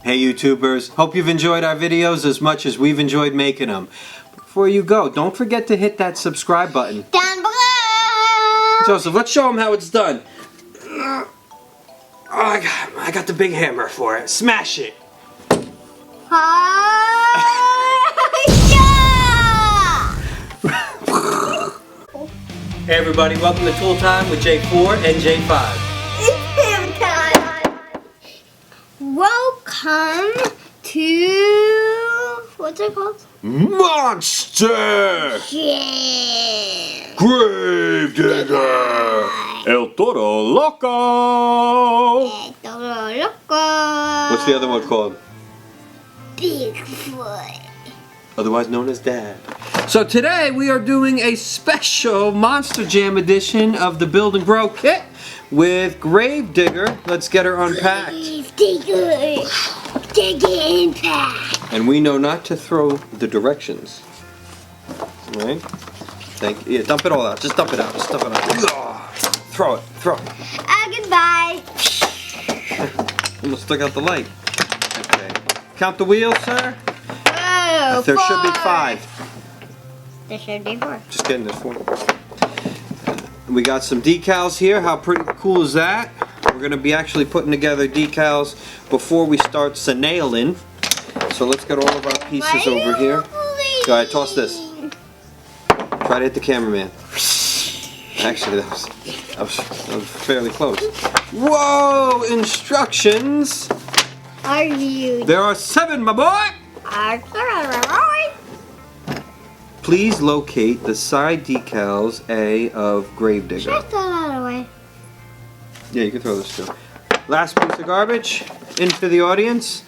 Hey YouTubers, hope you've enjoyed our videos as much as we've enjoyed making them. Before you go, don't forget to hit that subscribe button. Down below! Joseph, let's show them how it's done. Oh, I got the big hammer for it. Smash it. Hey everybody, welcome to Tool Time with J4 and J5. It's time! Welcome to... what's it called? Monster! Yeah! Grave Digger! El Toro Loco! What's the other one called? Bigfoot. Otherwise known as Dad. So today we are doing a special Monster Jam edition of the Build and Grow kit with Grave Digger. Let's get her unpacked. Grave Digger. Dig in pack. And we know not to throw the directions. Alright? Yeah, dump it all out. Just dump it out. Just dump it out. Throw it. Throw it. Goodbye. Almost took out the light. Okay. Count the wheels, sir. Oh, There should be 5. There should be 4. Just kidding, there's 4. We got some decals here. How pretty cool is that? We're going to be actually putting together decals before we start nailing. So let's get all of our pieces over here. Go ahead, toss this. Try to hit the cameraman. Actually, that was fairly close. Whoa! Instructions! Are you? There are 7, my boy! Please locate the side decals A of Grave Digger. Should I throw that away? Yeah, you can throw this too. Last piece of garbage into the audience.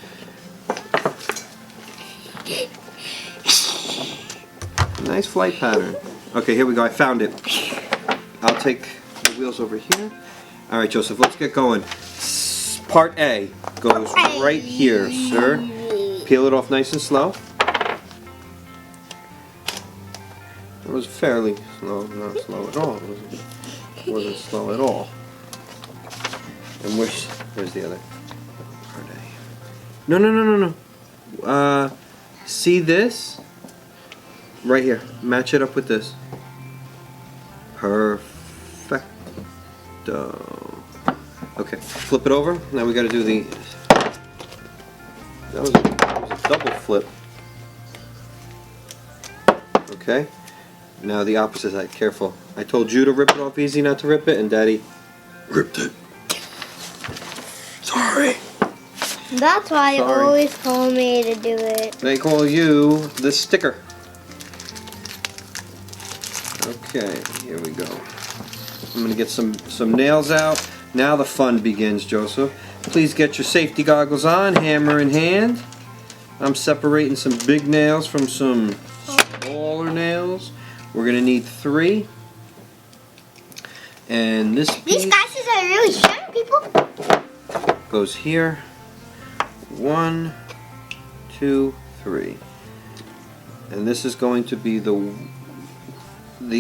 Nice flight pattern. Okay, here we go. I found it. I'll take the wheels over here. Alright, Joseph, let's get going. Part A goes right here, sir. Peel it off nice and slow. It was fairly slow, not slow at all. It wasn't slow at all. And where's the other? Part A. No. See this? Right here. Match it up with this. Perfecto. Okay, flip it over. Now we got to do the. That was a double flip. Okay. Now the opposite side. Careful. I told you to rip it off easy, not to rip it, and Daddy ripped it. Sorry. That's why you Sorry. always told me to do it. They call you the sticker. Okay, here we go. I'm gonna get some nails out. Now the fun begins, Joseph. Please get your safety goggles on, hammer in hand. I'm separating some big nails from some smaller nails. We're gonna need 3. And this These piece glasses are really sharp, people. goes here. 1, 2, 3. And this is going to be the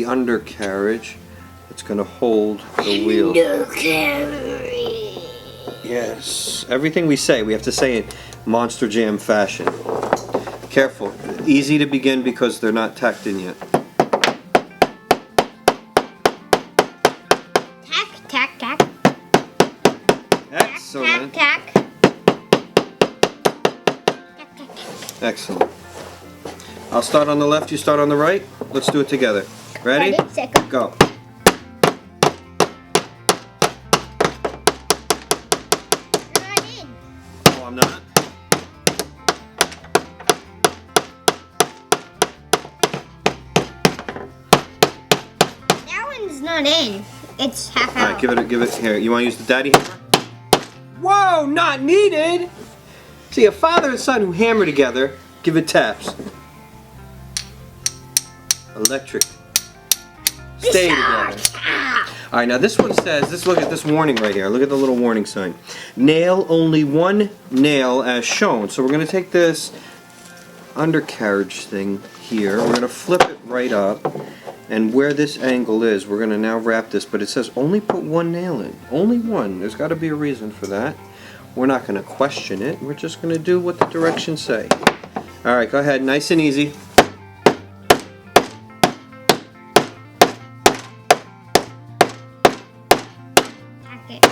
undercarriage. It's going to hold the wheel. Yes. Everything we say, we have to say in Monster Jam fashion. Careful. Easy to begin because they're not tacked in yet. Tack. Excellent. Tack. Excellent. I'll start on the left, you start on the right. Let's do it together. Ready? Set, Go. Not in. Oh, I'm not. That one's not in. It's half All out. right, give it here. You want to use the daddy hammer? Whoa, not needed. See, a father and son who hammer together, give it taps. Electric. Stay together. All right, now this one says, look at this warning right here. Look at the little warning sign. Nail only 1 nail as shown. So we're going to take this undercarriage thing here. We're going to flip it right up. And where this angle is, we're going to now wrap this. But it says only put 1 nail in. Only 1. There's got to be a reason for that. We're not going to question it. We're just going to do what the directions say. All right, go ahead. Nice and easy. Tack it.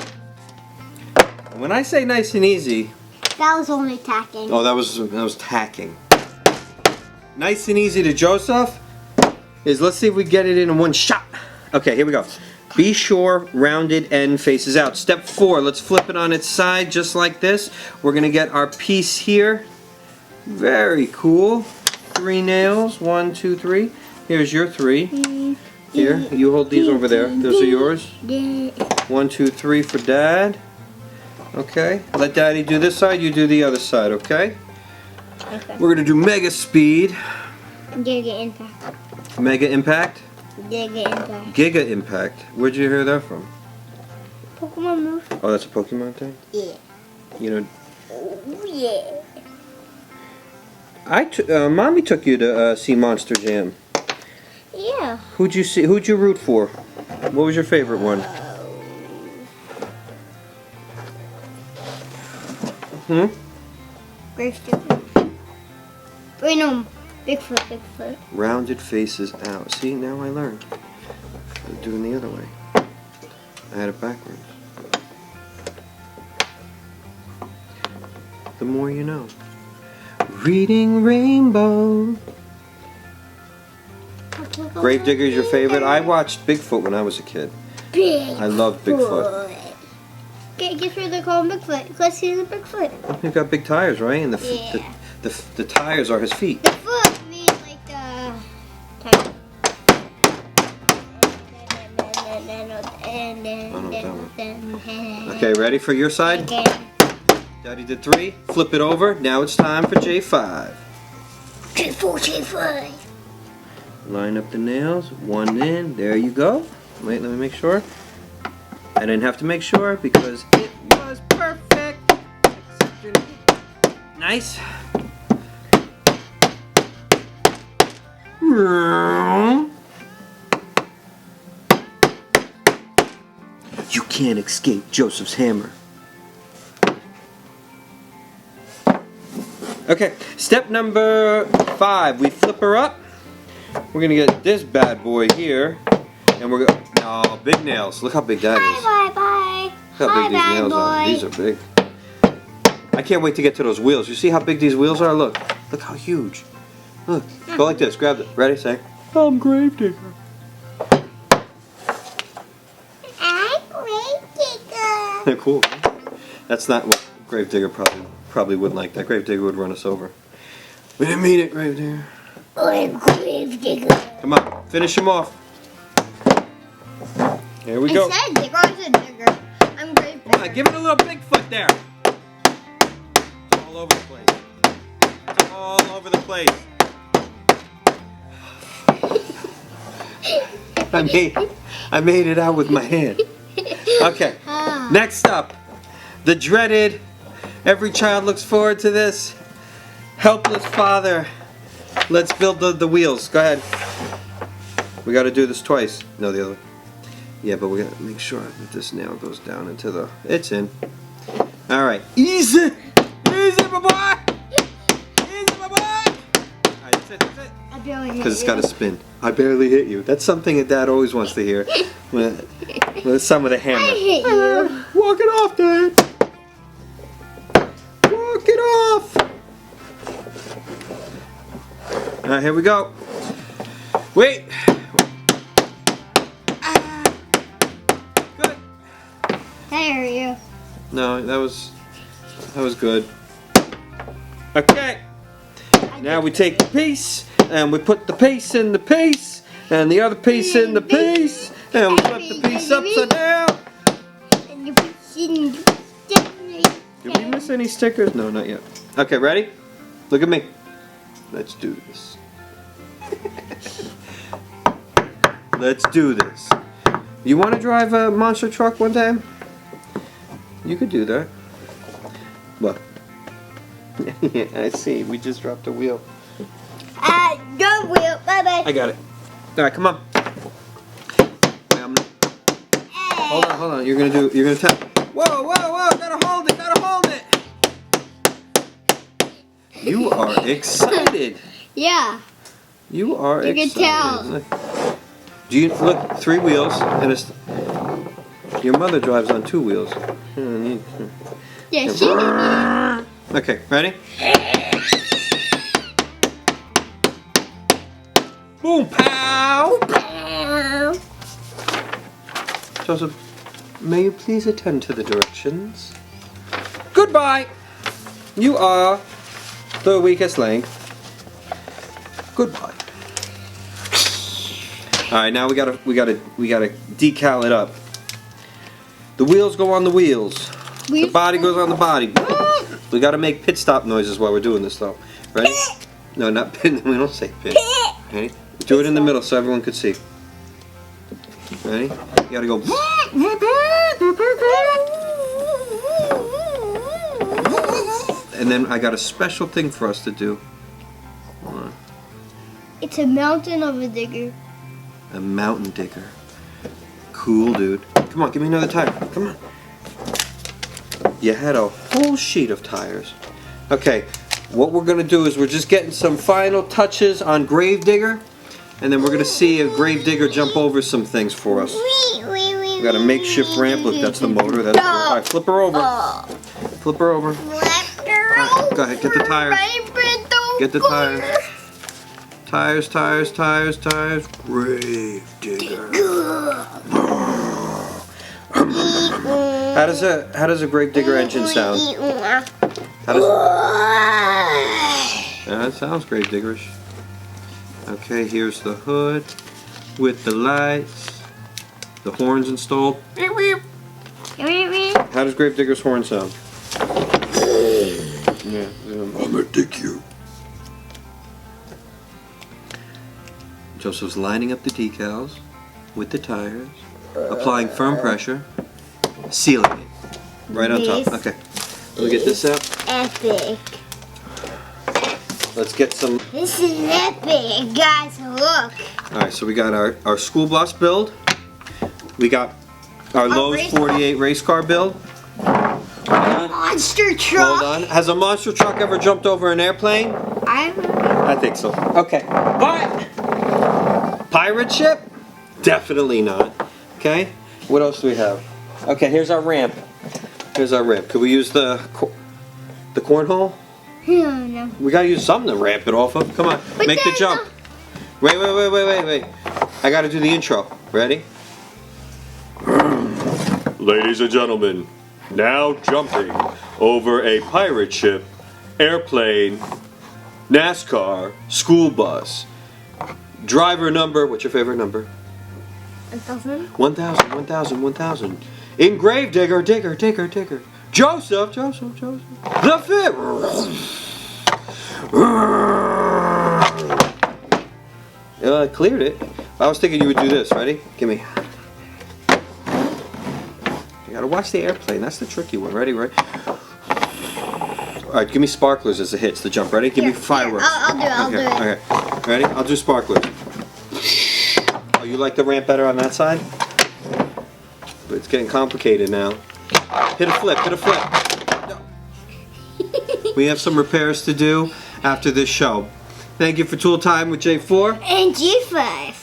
When I say nice and easy, That was only tacking. oh, that was tacking. Nice and easy to Joseph is, let's see if we get it in one shot. Okay, here we go. Be sure rounded end faces out. Step 4, let's flip it on its side just like this. We're gonna get our piece here. Very cool. 3 nails, 1, 2, 3. Here's your 3. Here, you hold these over there. Those are yours. 1, 2, 3 for Dad. Okay, let Daddy do this side, you do the other side, okay? Okay. We're gonna do Mega Speed, Giga impact. Mega Impact, Giga impact. Giga Impact. Where'd you hear that from? Pokemon move. Oh, that's a Pokemon thing? Yeah. You know, Oh yeah. Mommy took you to see Monster Jam. Yeah. Who'd you root for? What was your favorite one? Gravedigger. Wait, no. Bigfoot. Rounded faces out. See, now I learned. I'm doing the other way. I had it backwards. The more you know. Reading Rainbow. Gravedigger is your favorite? I watched Bigfoot when I was a kid. Bigfoot. I loved Bigfoot. Guess what they call him Bigfoot? Let's see the Bigfoot. He's got big tires, right? And Yeah. the tires are his feet. The foot means like the type. Okay, ready for your side? Okay. Daddy did 3. Flip it over. Now it's time for J5. J4. Line up the nails. 1 in. There you go. Wait, let me make sure. I didn't have to make sure because it was perfect. Nice. You can't escape Joseph's hammer. Okay, step number 5. We flip her up. We're gonna get this bad boy here, and we're gonna. Oh, big nails. Look how big that is. Bye. Look how big these nails are. These are big. I can't wait to get to those wheels. You see how big these wheels are? Look how huge. Look. Go like this. Grab it. Ready? Say. I'm Gravedigger. I'm Gravedigger. They're cool. That's not what Gravedigger probably wouldn't like. That Gravedigger would run us over. We didn't mean it, Gravedigger. I'm Gravedigger. Come on, finish him off. Here we go. I said digger. I said digger. I'm Gravedigger. Come on, give it a little Bigfoot there. It's all over the place. It's all over the place. I made it out with my hand. Okay. Next up, the dreaded. Every child looks forward to this. Helpless father. Let's build the wheels. Go ahead. We got to do this twice. No, the other. Yeah, but we got to make sure that this nail goes down into the. It's in. All right. Easy, my boy. Easy, my boy. All right, that's it. I barely hit Because it's you. got to spin. I barely hit you. That's something that Dad always wants to hear. With some of the hammer. I hit you. Walk it off, Dad. Walk it off. All right, here we go. Wait. Good. I hear you. No, that was good. Okay. Now we take the piece and we put the piece in the piece and the other piece in the piece and we flip the piece upside down. And you put it in Did we miss any stickers? No, not yet. Okay, ready? Look at me. Let's do this. Let's do this. You want to drive a monster truck one time? You could do that. What? Yeah, I see. We just dropped a wheel. Go wheel. Bye. I got it. All right, come on. Wait, hold on. You're gonna tap. Whoa! Gotta hold it. You are excited. Yeah. You are You can excited. tell. Look. Do you look 3 wheels and it's your mother drives on 2 wheels. Yeah, she did. Okay, ready? Boom pow! Joseph, may you please attend to the directions? Goodbye! You are the weakest link. Goodbye. Alright, now we gotta decal it up. The wheels go on the wheels. The body goes on the body. We gotta make pit stop noises while we're doing this though. Ready? No, not pit. We don't say pit. Ready? Do it in the middle so everyone could see. Ready? You gotta go. And then I got a special thing for us to do. Hold on. It's a mountain of a digger. A mountain digger. Cool, dude. Come on, give me another tire. Come on. You had a whole sheet of tires. Okay, what we're gonna do is we're just getting some final touches on Gravedigger, and then we're gonna see if Gravedigger jump over some things for us. We got a makeshift ramp. Look, that's the motor. That's cool. All right, flip her over. Flip her over. Go ahead, get the tires. Get the tires. Tires, tires, tires, tires. Gravedigger. How does a Gravedigger engine sound? How does that sounds Gravediggerish. Okay, here's the hood with the lights, the horns installed. How does Gravedigger's horn sound? Yeah, I'm gonna dig you. Joseph's lining up the decals with the tires, applying firm pressure, sealing it right on top. Okay, let me get this out. Epic. Let's get some. This is epic, guys. Look. All right, so we got our school bus build. We got our Lowe's race car. 48 race car build. Monster truck. Hold on. Has a monster truck ever jumped over an airplane? I think so. Okay. But pirate ship? Definitely not. Okay. What else do we have? Okay, here's our ramp. Here's our ramp. Could we use the cornhole? No. We gotta use something to ramp it off of. Come on, But make the there's jump. Wait. I gotta do the intro. Ready? Ladies and gentlemen, now jumping over a pirate ship, airplane, NASCAR, school bus. Driver number, what's your favorite number? 1,000. 1,000. In Gravedigger, digger. Joseph. The fifth. I cleared it. I was thinking you would do this. Ready? Give me. You gotta watch the airplane. That's the tricky one. Ready? Right? All right. Give me sparklers as it hits the jump. Ready? Give me fireworks. I'll do it. Okay. Ready? I'll do sparklers. Oh, you like the ramp better on that side? But it's getting complicated now. Hit a flip. No. We have some repairs to do after this show. Thank you for Tool Time with J4. And G5.